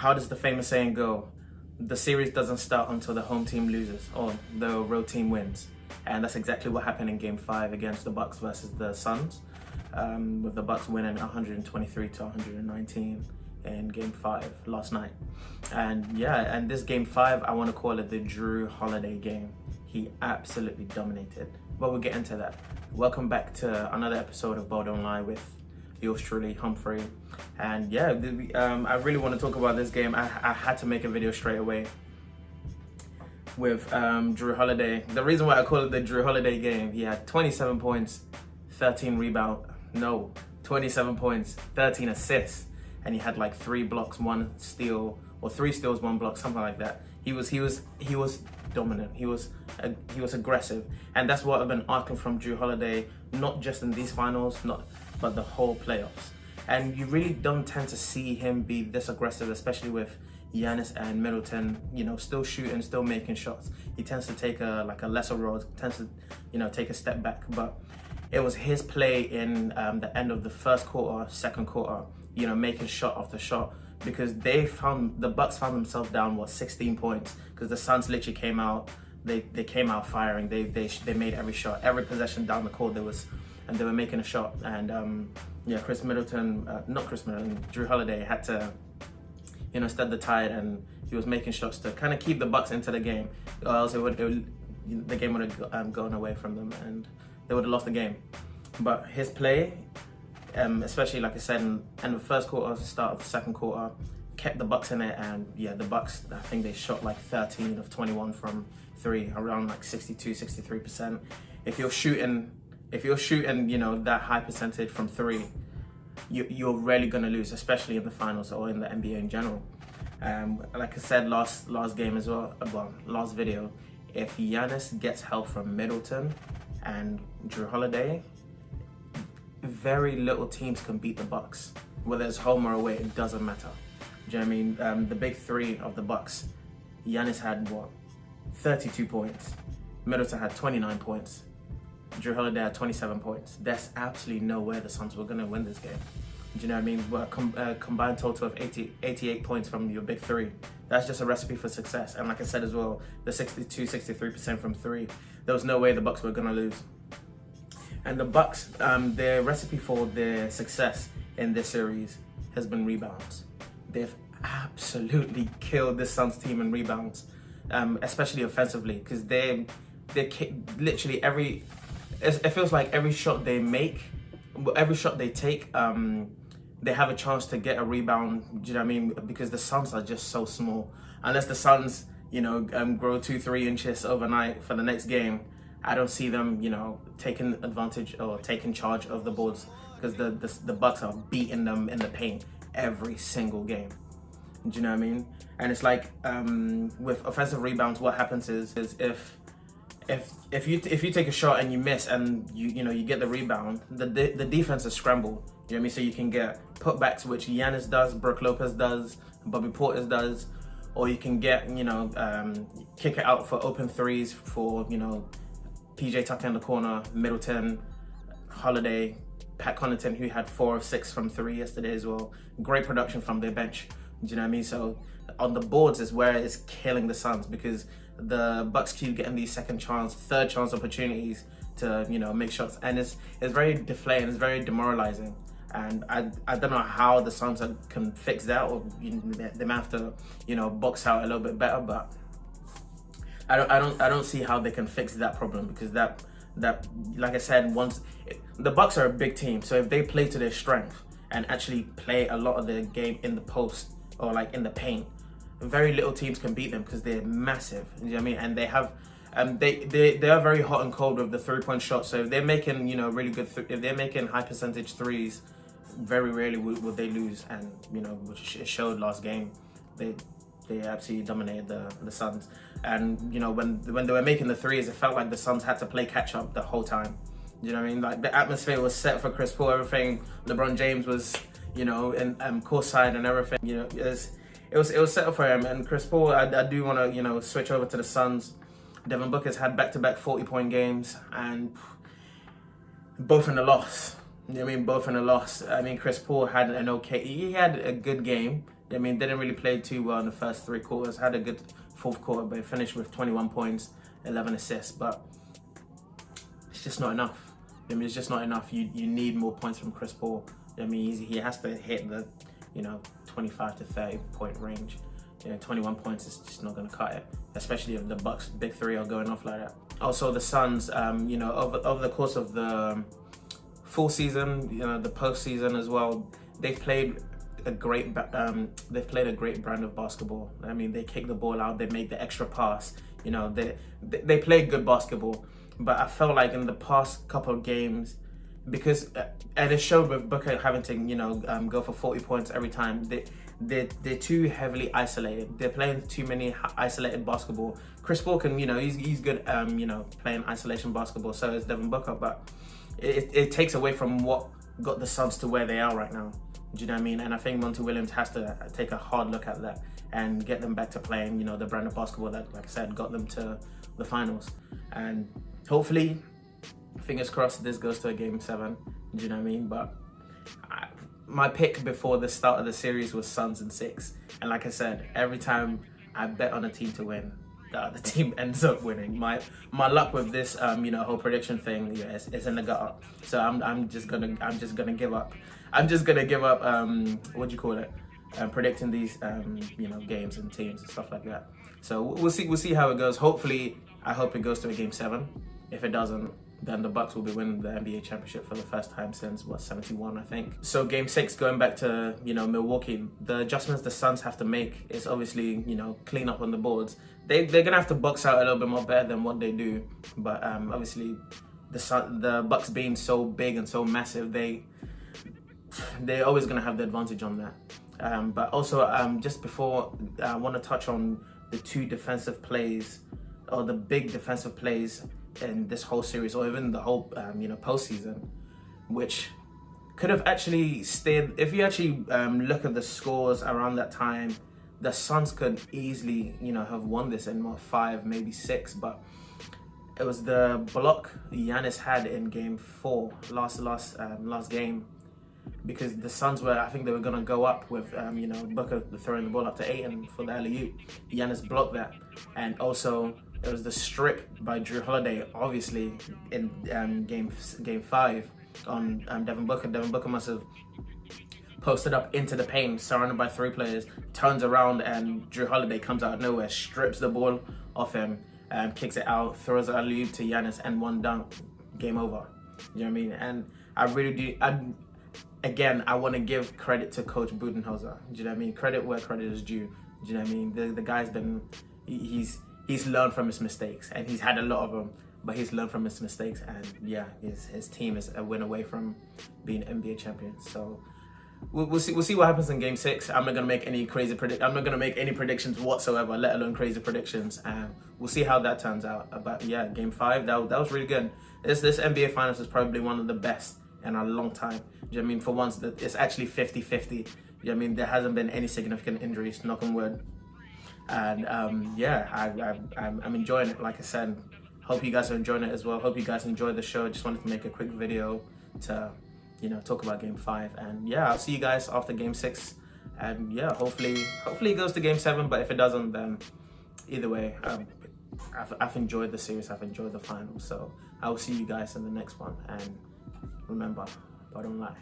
how does the famous saying go? The series doesn't start until the home team loses or the road team wins. And that's exactly what happened in Game 5 against the Bucks versus the Suns, with the Bucks winning 123 to 119 in Game 5 last night. And yeah, and this Game 5, I want to call it the Jrue Holiday game. He absolutely dominated. But we'll get into that. Welcome back to another episode of Ball Don't Lie with yours truly, Humphrey. And yeah, I really want to talk about this game. I had to make a video straight away with Jrue Holiday. The reason why I call it the Jrue Holiday game, he had 27 points, 13 rebounds, 27 points, 13 assists, and he had like 3 blocks, 1 steal, or 3 steals, 1 block, something like that. He was dominant. He was aggressive, and that's what I've been asking from Jrue Holiday, not just in these finals, but the whole playoffs. And you really don't tend to see him be this aggressive, especially with Giannis and Middleton, still shooting, still making shots. He tends to take a lesser role, tends to, take a step back. But it was his play in the end of the first quarter, second quarter, making shot after shot, because the Bucks found themselves down 16 points, because the Suns literally came out. They came out firing. They made every shot, every possession down the court. And they were making a shot. And Jrue Holiday had to, stead the tide, and he was making shots to kind of keep the Bucks into the game, or else the game would have gone away from them, and they would have lost the game. But his play, especially like I said, in the first quarter, start of the second quarter, kept the Bucks in it. And yeah, the Bucks, I think they shot like 13 of 21 from 3, around like 63%. If you're shooting, that high percentage from 3, you're rarely gonna lose, especially in the finals or in the NBA in general. Like I said last game as well, last video, if Giannis gets help from Middleton and Jrue Holiday, very little teams can beat the Bucks. Whether it's home or away, it doesn't matter. Do you know what I mean? The big 3 of the Bucks, Giannis had 32 points, Middleton had 29 points, Jrue Holiday had 27 points. There's absolutely no way the Suns were going to win this game. Do you know what I mean? Well, combined total of 88 points from your big 3. That's just a recipe for success. And like I said as well, the 63% from 3. There was no way the Bucks were going to lose. And the Bucks, their recipe for their success in this series has been rebounds. They've absolutely killed this Suns team in rebounds, especially offensively, because they literally it feels like every shot they make, every shot they take, they have a chance to get a rebound. Do you know what I mean? Because the Suns are just so small. Unless the Suns, grow 2-3 inches overnight for the next game, I don't see them, taking advantage or taking charge of the boards, because the Bucks are beating them in the paint every single game. Do you know what I mean? And it's like with offensive rebounds, what happens is if you take a shot and you miss, and you get the rebound, the defense is scrambled. You know what I mean? So you can get putbacks, which Giannis does, Brook Lopez does, Bobby Portis does, or you can get kick it out for open threes for PJ Tucker in the corner, Middleton, Holiday, Pat Connaughton, who had 4 of 6 from 3 yesterday as well. Great production from their bench. Do you know what I mean? So on the boards is where it's killing the Suns, because the Bucks keep getting these second chance, third chance opportunities to make shots, and it's very deflating, it's very demoralizing. And I don't know how the Suns can fix that, or they might have to box out a little bit better, but I don't see how they can fix that problem, because that like I said, the Bucks are a big team, so if they play to their strength and actually play a lot of the game in the post or like in the paint, very little teams can beat them, because they're massive. You know what I mean? And they have they are very hot and cold with the 3-point shot. So if they're making really good, if they're making high percentage threes, very rarely would they lose. And which it showed last game. They absolutely dominated the Suns. And when they were making the threes, it felt like the Suns had to play catch up the whole time. You know what I mean? Like the atmosphere was set for Chris Paul. Everything. LeBron James was in courtside and everything. It was set up for him. And Chris Paul, I do want to switch over to the Suns. Devin Booker's had back-to-back 40-point games, and both in the loss. You know what I mean? Both in the loss. I mean, Chris Paul had he had a good game. I mean, didn't really play too well in the first 3 quarters. Had a good fourth quarter, but finished with 21 points, 11 assists. But it's just not enough. I mean, it's just not enough. You need more points from Chris Paul. I mean, he has to hit the 25 to 30 point range. 21 points is just not going to cut it, especially if the Bucks big 3 are going off like that. Also, the Suns, over the course of the full season, the postseason as well, they've played a great brand of basketball. I mean, they kick the ball out, they make the extra pass. They play good basketball. But I felt like in the past couple of games, because and it showed with Booker having to go for 40 points every time. They're too heavily isolated. They're playing too many isolated basketball. Chris Paul can, he's good playing isolation basketball. So is Devin Booker, but it takes away from what got the Suns to where they are right now. Do you know what I mean? And I think Monty Williams has to take a hard look at that and get them back to playing, the brand of basketball that, like I said, got them to the finals. And hopefully, fingers crossed, this goes to a game 7. Do you know what I mean? But my pick before the start of the series was Suns in 6. And like I said, every time I bet on a team to win, the team ends up winning. My luck with this whole prediction thing is in the gutter. So I'm just gonna give up. I'm just gonna give up predicting these games and teams and stuff like that. So we'll see how it goes. Hopefully, I hope it goes to a game 7. If it doesn't, then the Bucks will be winning the NBA championship for the first time since 71, I think. So game 6, going back to Milwaukee, the adjustments the Suns have to make is obviously clean up on the boards. They're gonna have to box out a little bit more better than what they do. But obviously the Bucks being so big and so massive, they're always gonna have the advantage on that. But also just before, I want to touch on the 2 defensive plays, or the big defensive plays in this whole series, or even the whole postseason, which could have actually stayed. If you actually look at the scores around that time, the Suns could easily have won this in 5, maybe 6. But it was the block Giannis had in game 4, last game, because the Suns I think they were gonna go up with Booker throwing the ball up to Ayton for the alley-oop. Giannis blocked that, and also it was the strip by Jrue Holiday, obviously, in game 5 on Devin Booker. Devin Booker must have posted up into the paint, surrounded by 3 players, turns around, and Jrue Holiday comes out of nowhere, strips the ball off him, kicks it out, throws an alley-oop to Giannis, and 1 dunk. Game over. You know what I mean? And I really do. I want to give credit to Coach Budenholzer. Do you know what I mean? Credit where credit is due. Do you know what I mean? The guy's been, he's learned from his mistakes, and he's had a lot of them, but he's learned from his mistakes, and yeah, his team is a win away from being NBA champions. So we'll see what happens in game 6. I'm not gonna make any I'm not gonna make any predictions whatsoever, let alone crazy predictions. We'll see how that turns out. But yeah, game 5, that was really good. This NBA Finals is probably one of the best in a long time. You know what I mean? For once, that it's actually 50-50. You know what I mean? There hasn't been any significant injuries, knock on wood. And I'm enjoying it. Like I said, hope you guys are enjoying it as well. Hope you guys enjoyed the show. Just wanted to make a quick video to talk about game 5. And yeah, I'll see you guys after game 6. And yeah, hopefully it goes to game 7. But if it doesn't, then either way, I've enjoyed the series. I've enjoyed the finals. So I will see you guys in the next one. And remember, bottom line.